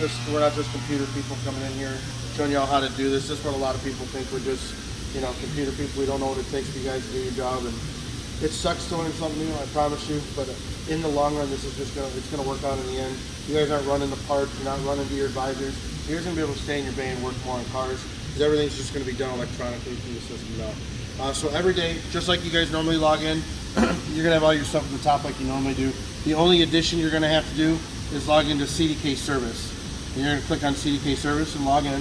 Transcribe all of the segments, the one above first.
We're not just computer people coming in here showing y'all how to do this. This is what a lot of people think. We're just, computer people. We don't know what it takes for you guys to do your job, and it sucks to learn something new, I promise you. But in the long run, it's gonna work out in the end. You guys aren't running the parts. You're not running to your advisors. You're just gonna be able to stay in your bay and work more on cars because everything's just gonna be done electronically through the system now. So every day, just like you guys normally log in, you're gonna have all your stuff at the top like you normally do. The only addition you're gonna have to do is log into CDK Service. You're going to click on CDK Service and log in.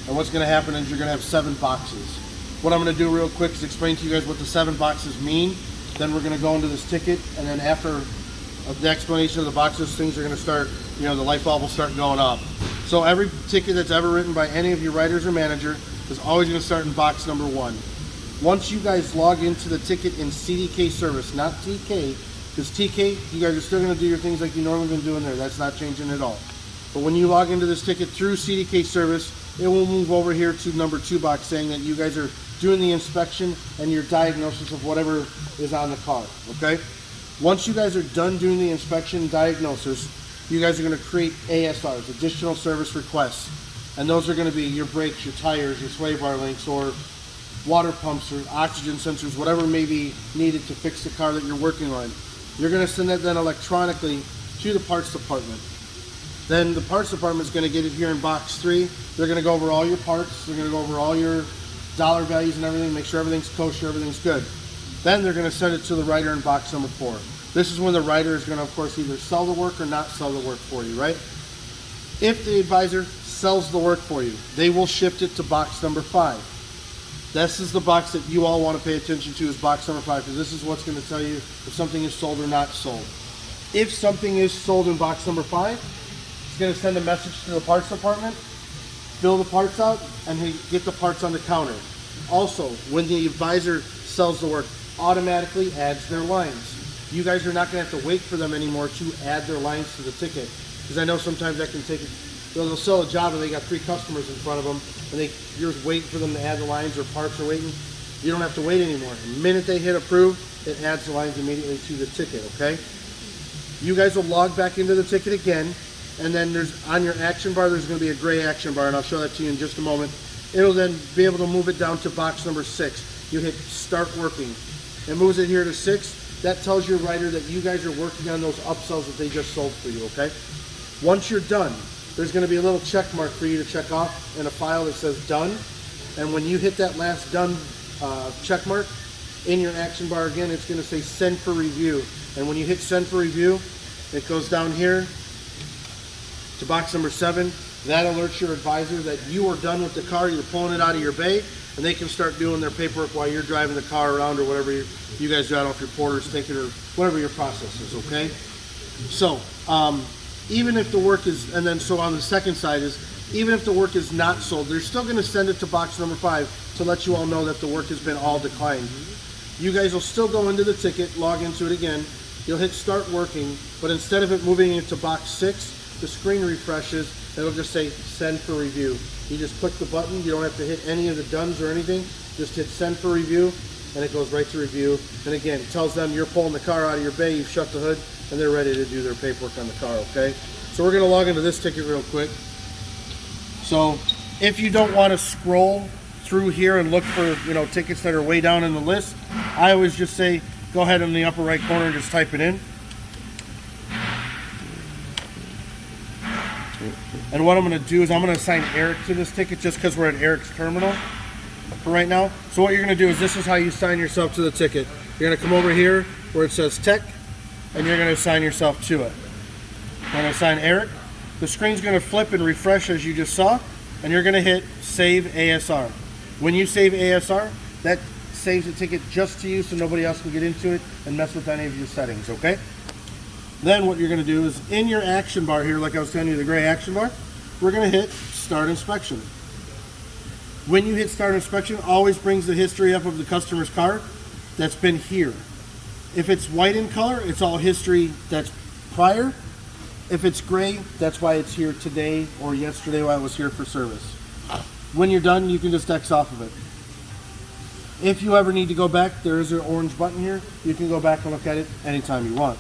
And what's going to happen is you're going to have 7 boxes. What I'm going to do real quick is explain to you guys what the 7 boxes mean. Then we're going to go into this ticket, and then after the explanation of the boxes, things are going to start, the light bulb will start going up. So every ticket that's ever written by any of your writers or manager is always going to start in box number 1. Once you guys log into the ticket in CDK Service, not TK, because TK, you guys are still going to do your things like you normally been doing there. That's not changing at all. But when you log into this ticket through CDK Service, it will move over here to number 2 box saying that you guys are doing the inspection and your diagnosis of whatever is on the car, okay? Once you guys are done doing the inspection and diagnosis, you guys are going to create ASRs, additional service requests. And those are going to be your brakes, your tires, your sway bar links, or water pumps or oxygen sensors, whatever may be needed to fix the car that you're working on. You're going to send that then electronically to the parts department. Then the parts department is going to get it here in box 3. They're going to go over all your parts. They're going to go over all your dollar values and everything, make sure everything's kosher, everything's good. Then they're going to send it to the writer in box number 4. This is when the writer is going to, of course, either sell the work or not sell the work for you, right? If the advisor sells the work for you, they will shift it to box number 5. This is the box that you all want to pay attention to, is box number 5, because this is what's going to tell you if something is sold or not sold. If something is sold in box number 5, it's going to send a message to the parts department, fill the parts out, and get the parts on the counter. Also, when the advisor sells the work, automatically adds their lines. You guys are not going to have to wait for them anymore to add their lines to the ticket, because I know sometimes that can take they'll sell a job and they got 3 customers in front of them, and you're just waiting for them to add the lines, or parts are waiting. You don't have to wait anymore. The minute they hit approve, it adds the lines immediately to the ticket, okay? You guys will log back into the ticket again, and then on your action bar, there's going to be a gray action bar, and I'll show that to you in just a moment. It'll then be able to move it down to box number 6. You hit start working. It moves it here to 6. That tells your writer that you guys are working on those upsells that they just sold for you, okay? Once you're done, there's going to be a little check mark for you to check off in a file that says done. And when you hit that last done check mark in your action bar again, it's going to say send for review. And when you hit send for review, it goes down here to box number 7. That alerts your advisor that you are done with the car, you're pulling it out of your bay, and they can start doing their paperwork while you're driving the car around, or whatever you guys do. I don't know if your porter's thinking, or whatever your process is, okay? So, even if the work is, and then so on the second side is, even if the work is not sold, they're still going to send it to box number 5 to let you all know that the work has been all declined. You guys will still go into the ticket, log into it again, you'll hit start working, but instead of it moving into box 6, the screen refreshes, it'll just say send for review. You just click the button, you don't have to hit any of the dones or anything, just hit send for review, and it goes right to review. And again, it tells them you're pulling the car out of your bay, you've shut the hood, and they're ready to do their paperwork on the car, okay? So we're going to log into this ticket real quick. So if you don't want to scroll through here and look for, tickets that are way down in the list, I always just say, go ahead in the upper right corner and just type it in. And what I'm going to do is I'm going to assign Eric to this ticket just because we're at Eric's terminal for right now. So what you're going to do is, this is how you assign yourself to the ticket. You're going to come over here where it says tech, and you're going to assign yourself to it. I'm going to assign Eric. The screen's going to flip and refresh as you just saw, and you're going to hit save ASR. When you save ASR, that saves the ticket just to you so nobody else can get into it and mess with any of your settings, okay? Then what you're going to do is, in your action bar here, like I was telling you, the gray action bar, we're going to hit start inspection. When you hit start inspection, it always brings the history up of the customer's car that's been here. If it's white in color, it's all history that's prior. If it's gray, that's why it's here today or yesterday while it was here for service. When you're done, you can just X off of it. If you ever need to go back, there is an orange button here. You can go back and look at it anytime you want.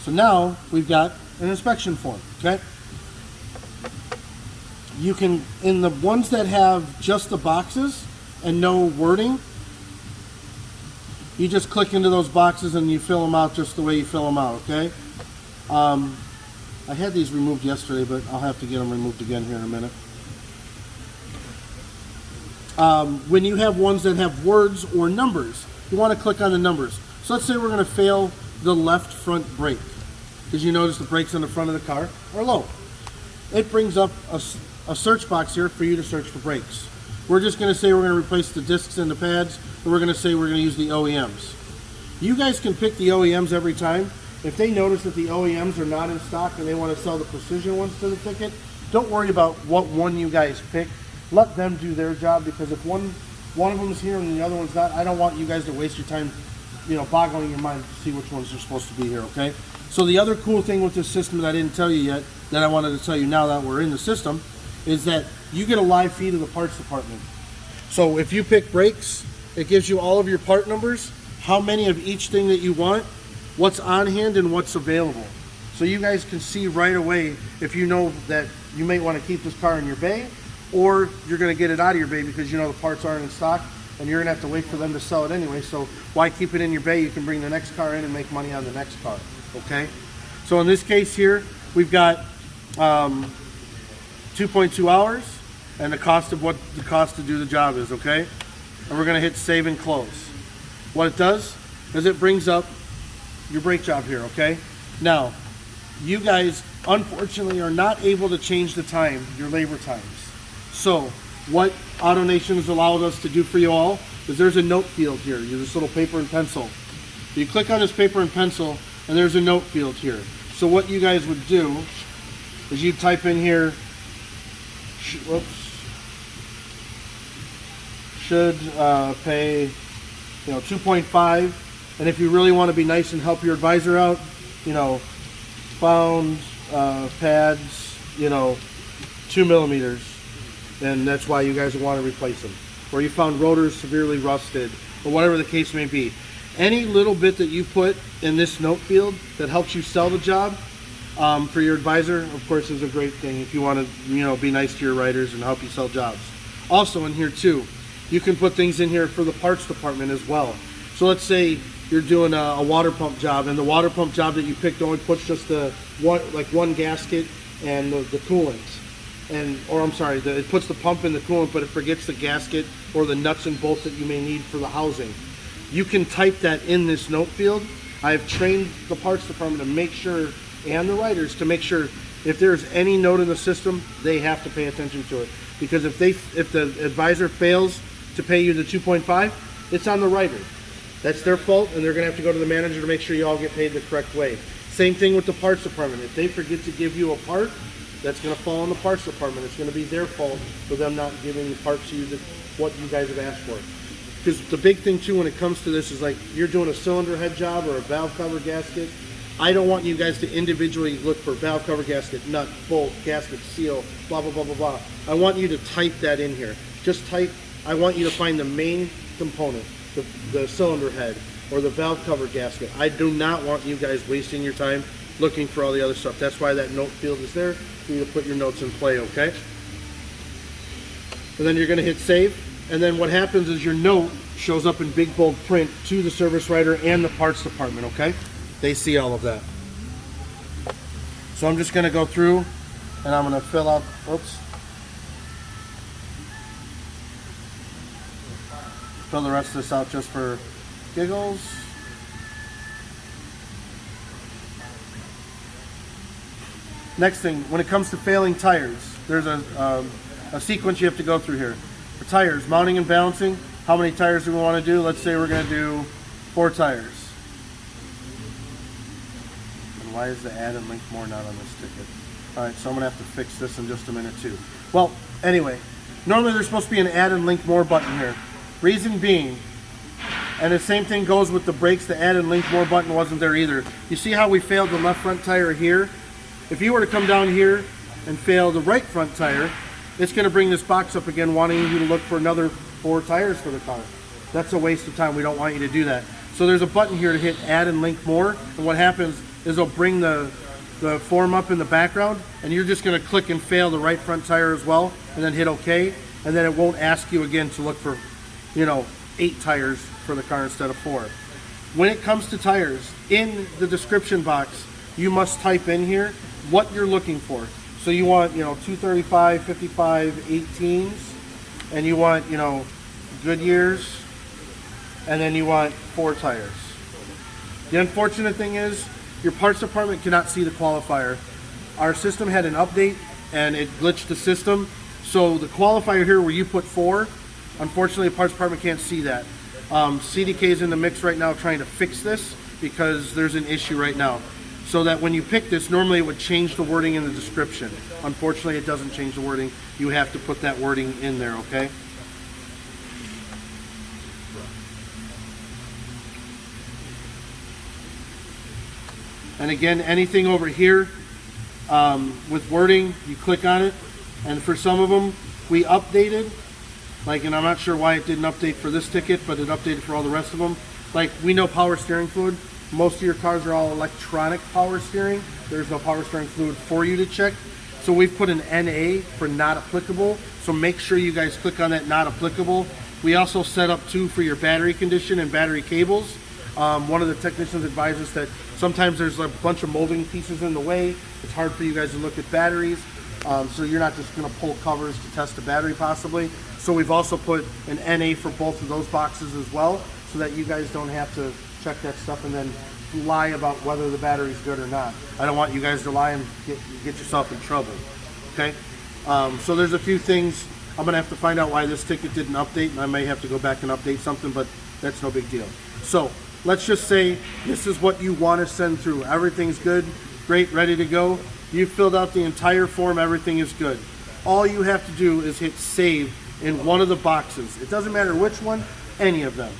So now we've got an inspection form, okay? You can, in the ones that have just the boxes and no wording, you just click into those boxes and you fill them out just the way you fill them out, okay? I had these removed yesterday, but I'll have to get them removed again here in a minute. When you have ones that have words or numbers, you want to click on the numbers. So let's say we're going to fail the left front brake, because you notice the brakes on the front of the car are low. It brings up a search box here for you to search for brakes. We're just going to say we're going to replace the discs and the pads, and we're going to say we're going to use the OEMs. You guys can pick the OEMs every time. If they notice that the OEMs are not in stock and they want to sell the precision ones to the ticket, don't worry about what one you guys pick. Let them do their job, because if one of them is here and the other one's not, I don't want you guys to waste your time, boggling your mind to see which ones are supposed to be here, okay? So the other cool thing with this system that I didn't tell you yet, that I wanted to tell you now that we're in the system, is that you get a live feed of the parts department. So if you pick brakes, it gives you all of your part numbers, how many of each thing that you want, what's on hand, and what's available. So you guys can see right away if you know that you may want to keep this car in your bay, or you're going to get it out of your bay because you know the parts aren't in stock and you're going to have to wait for them to sell it anyway. So why keep it in your bay? You can bring the next car in and make money on the next car, okay? So in this case here, we've got 2.2 hours and the cost of what the cost to do the job is, okay? And we're going to hit save and close. What it does is it brings up your brake job here, okay? Now, you guys unfortunately are not able to change the time, your labor times. So what AutoNation has allowed us to do for you all is there's a note field here. You have this little paper and pencil. You click on this paper and pencil and there's a note field here. So what you guys would do is you type in here, should pay 2.5, and if you really want to be nice and help your advisor out, found pads 2 millimeters, and that's why you guys want to replace them. Or you found rotors severely rusted, or whatever the case may be. Any little bit that you put in this note field that helps you sell the job for your advisor, of course, is a great thing if you want to be nice to your writers and help you sell jobs. Also in here too, you can put things in here for the parts department as well. So let's say you're doing a water pump job, and the water pump job that you picked only puts just one gasket and the coolant. It puts the pump in the coolant, but it forgets the gasket or the nuts and bolts that you may need for the housing. You can type that in this note field. I have trained the parts department to make sure, and the writers to make sure, if there's any note in the system, they have to pay attention to it. Because if the advisor fails to pay you the 2.5, it's on the writer. That's their fault, and they're going to have to go to the manager to make sure you all get paid the correct way. Same thing with the parts department. If they forget to give you a part, that's going to fall on the parts department. It's going to be their fault for them not giving the parts to you what you guys have asked for. Because the big thing too when it comes to this is, like, you're doing a cylinder head job or a valve cover gasket. I don't want you guys to individually look for valve cover gasket, nut, bolt, gasket, seal, blah, blah, blah, blah, blah. I want you to type that in here. Just type, I want you to find the main component, the cylinder head or the valve cover gasket. I do not want you guys wasting your time looking for all the other stuff. That's why that note field is there, for you to put your notes in play, okay? And then you're going to hit save, and then what happens is your note shows up in big bold print to the service writer and the parts department, okay? They see all of that. So I'm just going to go through and I'm going to fill out, fill the rest of this out just for giggles. Next thing, when it comes to failing tires, there's a sequence you have to go through here. For tires, mounting and balancing, how many tires do we want to do? Let's say we're going to do 4 tires. And why is the add and link more not on this ticket? Alright, so I'm going to have to fix this in just a minute too. Well, anyway, normally there's supposed to be an add and link more button here. Reason being, and the same thing goes with the brakes, the add and link more button wasn't there either. You see how we failed the left front tire here? If you were to come down here and fail the right front tire, it's going to bring this box up again wanting you to look for another 4 tires for the car. That's a waste of time. We don't want you to do that. So there's a button here to hit add and link more, and what happens, is it'll bring the form up in the background, and you're just going to click and fail the right front tire as well, and then hit OK, and then it won't ask you again to look for, 8 tires for the car instead of 4. When it comes to tires, in the description box, you must type in here what you're looking for. So you want, 235, 55, 18s, and you want, Goodyears, and then you want 4 tires. The unfortunate thing is, your parts department cannot see the qualifier. Our system had an update, and it glitched the system. So the qualifier here where you put 4, unfortunately the parts department can't see that. CDK is in the mix right now trying to fix this because there's an issue right now. So that when you pick this, normally it would change the wording in the description. Unfortunately, it doesn't change the wording. You have to put that wording in there, okay? And again, anything over here with wording, you click on it. And for some of them, we updated. And I'm not sure why it didn't update for this ticket, but it updated for all the rest of them. We know power steering fluid. Most of your cars are all electronic power steering. There's no power steering fluid for you to check. So we've put an NA for not applicable. So make sure you guys click on that not applicable. We also set up too for your battery condition and battery cables. One of the technicians advised us that sometimes there's a bunch of molding pieces in the way. It's hard for you guys to look at batteries. So you're not just going to pull covers to test the battery possibly. So we've also put an NA for both of those boxes as well, so that you guys don't have to check that stuff and then lie about whether the battery's good or not. I don't want you guys to lie and get yourself in trouble, okay? So there's a few things. I'm gonna have to find out why this ticket didn't update, and I may have to go back and update something, but that's no big deal. So let's just say this is what you want to send through. Everything's good, great, ready to go. You filled out the entire form, everything is good. All you have to do is hit save in one of the boxes. It doesn't matter which one, any of them.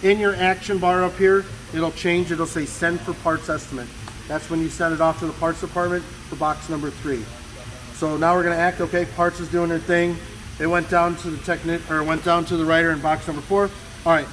In your action bar up here, it'll change. It'll say send for parts estimate. That's when you send it off to the parts department for box number 3. So now we're going to act, okay, parts is doing their thing. It went down to the went down to the writer in box number 4. All right,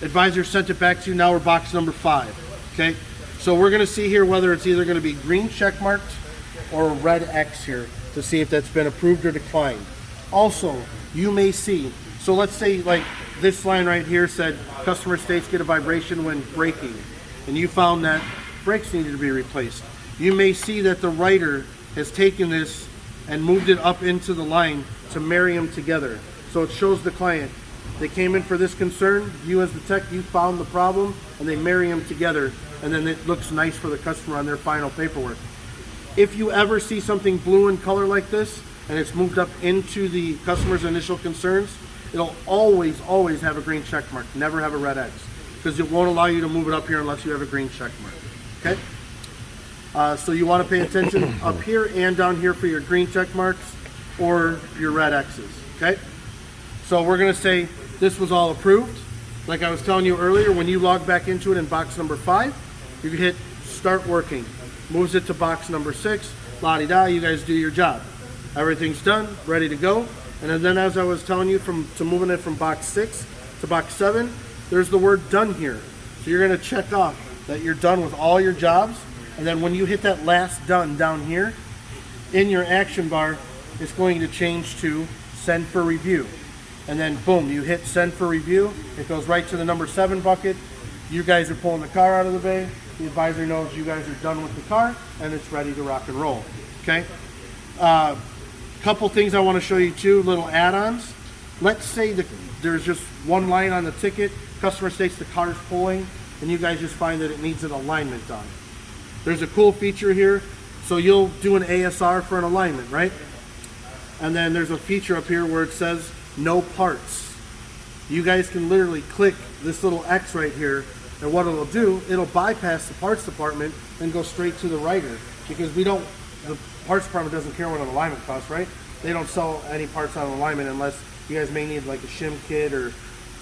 advisor sent it back to you. Now we're box number 5, okay? So we're going to see here whether it's either going to be green check marked or a red X here to see if that's been approved or declined. Also, you may see, so let's say this line right here said customer states get a vibration when braking, and you found that brakes needed to be replaced. You may see that the writer has taken this and moved it up into the line to marry them together. So it shows the client, they came in for this concern, you as the tech, you found the problem, and they marry them together, and then it looks nice for the customer on their final paperwork. If you ever see something blue in color like this, and it's moved up into the customer's initial concerns, it'll always have a green check mark, never have a red X, because it won't allow you to move it up here unless you have a green check mark, okay? So you want to pay attention up here and down here for your green check marks or your red X's, okay? So we're going to say this was all approved. Like I was telling you earlier, when you log back into it in box number 5, you can hit start working. Moves it to box number 6, la-di-da, you guys do your job. Everything's done, ready to go. And then as I was telling you, to moving it from box 6 to box 7, there's the word done here. So you're going to check off that you're done with all your jobs. And then when you hit that last done down here, in your action bar, it's going to change to send for review. And then boom, you hit send for review. It goes right to the number 7 bucket. You guys are pulling the car out of the bay. The advisor knows you guys are done with the car and it's ready to rock and roll, okay? Couple things I want to show you too, little add-ons. Let's say there's just one line on the ticket, customer states the car's pulling, and you guys just find that it needs an alignment done. There's a cool feature here, so you'll do an ASR for an alignment, right? And then there's a feature up here where it says no parts. You guys can literally click this little X right here, and what it'll do, it'll bypass the parts department and go straight to the writer, because the parts department doesn't care what an alignment costs, right? They don't sell any parts on alignment unless you guys may need like a shim kit or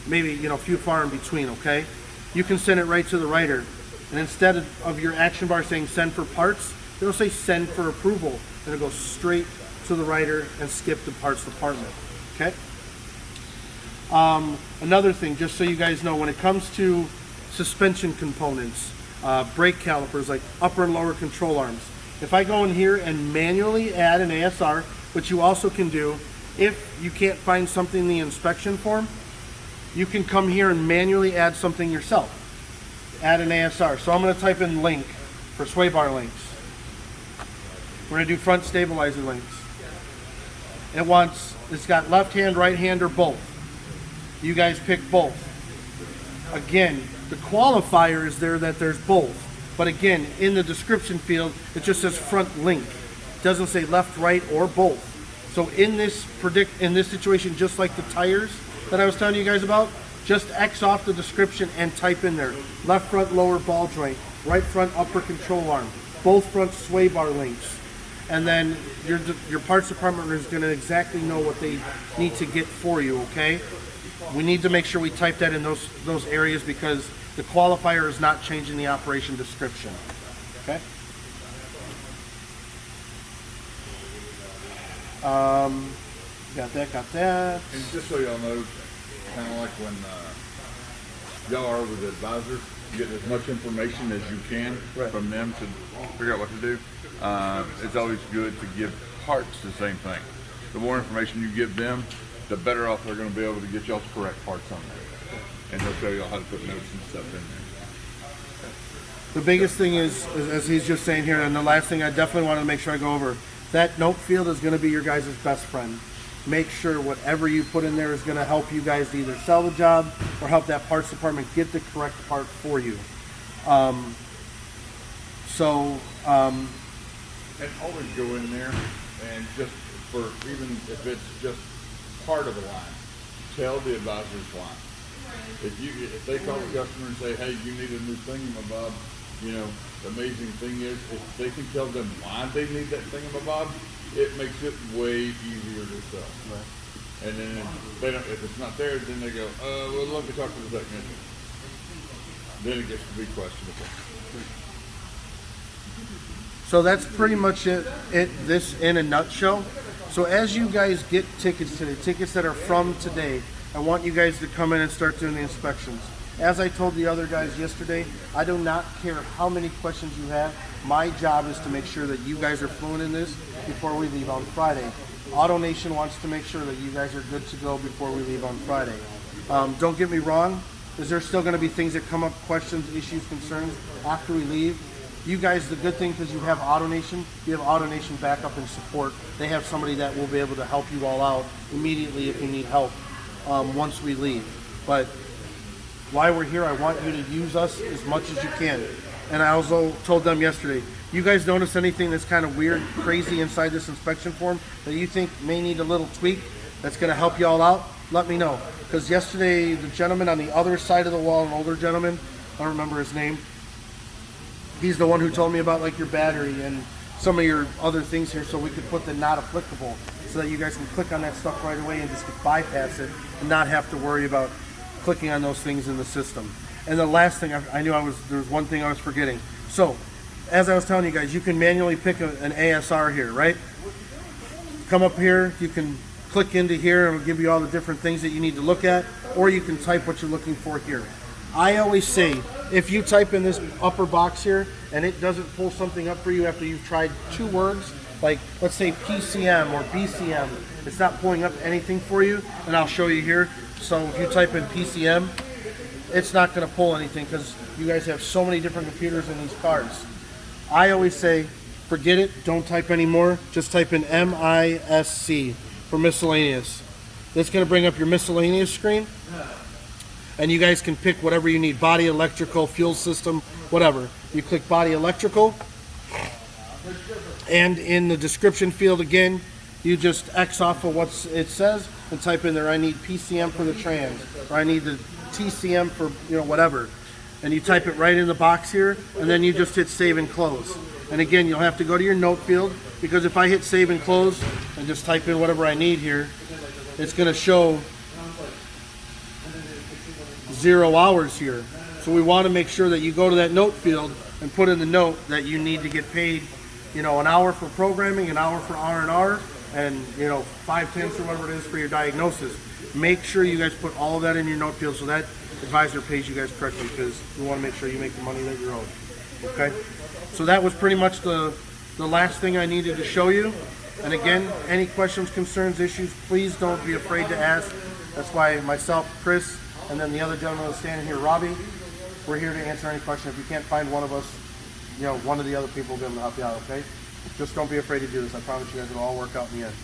maybe, few far in between, okay? You can send it right to the writer. And instead of your action bar saying send for parts, it'll say send for approval. And it'll go straight to the writer and skip the parts department, okay? Another thing, just so you guys know, when it comes to suspension components, brake calipers, like upper and lower control arms. If I go in here and manually add an ASR, which you also can do, if you can't find something in the inspection form, you can come here and manually add something yourself. Add an ASR. So I'm going to type in link for sway bar links. We're going to do front stabilizer links. It's got left hand, right hand, or both. You guys pick both. Again, the qualifier is there that there's both. But again, in the description field, it just says front link. It doesn't say left, right, or both. So in this situation, just like the tires that I was telling you guys about, just X off the description and type in there. Left front lower ball joint, right front upper control arm, both front sway bar links. And then your parts department is going to exactly know what they need to get for you, okay? We need to make sure we type that in those areas because the qualifier is not changing the operation description, okay? Got that. And just so y'all know, kind of like when y'all are with the advisors, you get as much information as you can from them to figure out what to do. It's always good to give parts the same thing. The more information you give them, the better off they're going to be able to get y'all's correct parts on there. And they'll show y'all how to put notes and stuff in there. The biggest thing is, as he's just saying here, and the last thing I definitely want to make sure I go over, that note field is going to be your guys' best friend. Make sure whatever you put in there is going to help you guys either sell the job or help that parts department get the correct part for you. And always go in there and just for, even if it's just part of the line, tell the advisors why. If they call the customer and say, hey, you need a new thingamabob, you know, the amazing thing is if they can tell them why they need that thingamabob, it makes it way easier to sell. Right. And then if it's not there, then they go, well, let me talk to the technician. Then it gets to be questionable. So that's pretty much it. This in a nutshell. So as you guys get tickets today, tickets that are from today, I want you guys to come in and start doing the inspections. As I told the other guys yesterday, I do not care how many questions you have. My job is to make sure that you guys are fluent in this before we leave on Friday. AutoNation wants to make sure that you guys are good to go before we leave on Friday. Don't get me wrong. Is there still going to be things that come up, questions, issues, concerns after we leave? You guys, the good thing, because you have AutoNation, you have AutoNation backup and support. They have somebody that will be able to help you all out immediately if you need help once we leave. But while we're here, I want you to use us as much as you can. And I also told them yesterday, you guys notice anything that's kind of weird, crazy inside this inspection form that you think may need a little tweak that's going to help you all out, let me know. Because yesterday, the gentleman on the other side of the wall, an older gentleman, I don't remember his name, he's the one who told me about like your battery and some of your other things here so we could put the not applicable so that you guys can click on that stuff right away and just bypass it and not have to worry about clicking on those things in the system. And the last thing I knew there was one thing I was forgetting. So, as I was telling you guys, you can manually pick an ASR here, right? Come up here, you can click into here and it'll give you all the different things that you need to look at, or you can type what you're looking for here. I always say, if you type in this upper box here and it doesn't pull something up for you after you've tried 2 words, like let's say PCM or BCM, it's not pulling up anything for you, and I'll show you here. So if you type in PCM, it's not going to pull anything because you guys have so many different computers in these cars. I always say, forget it, don't type anymore, just type in MISC for miscellaneous. That's going to bring up your miscellaneous screen. And you guys can pick whatever you need, body, electrical, fuel system, whatever. You click body electrical, and in the description field again, you just X off of what it says and type in there, I need PCM for the trans, or I need the TCM for, whatever. And you type it right in the box here, and then you just hit save and close. And again, you'll have to go to your note field, because if I hit save and close and just type in whatever I need here, it's going to show 0 hours here. So we want to make sure that you go to that note field and put in the note that you need to get paid, an hour for programming, an hour for R&R, and 5/10 or whatever it is for your diagnosis. Make sure you guys put all of that in your note field so that advisor pays you guys correctly, because we want to make sure you make the money that you're owed. Okay, so that was pretty much the last thing I needed to show you. And again, any questions, concerns, issues, please don't be afraid to ask. That's why myself, Chris, and then the other gentleman that's standing here, Robbie, we're here to answer any question. If you can't find one of us, you know, one of the other people will be able to help you out, okay? Just don't be afraid to do this. I promise you guys it'll all work out in the end.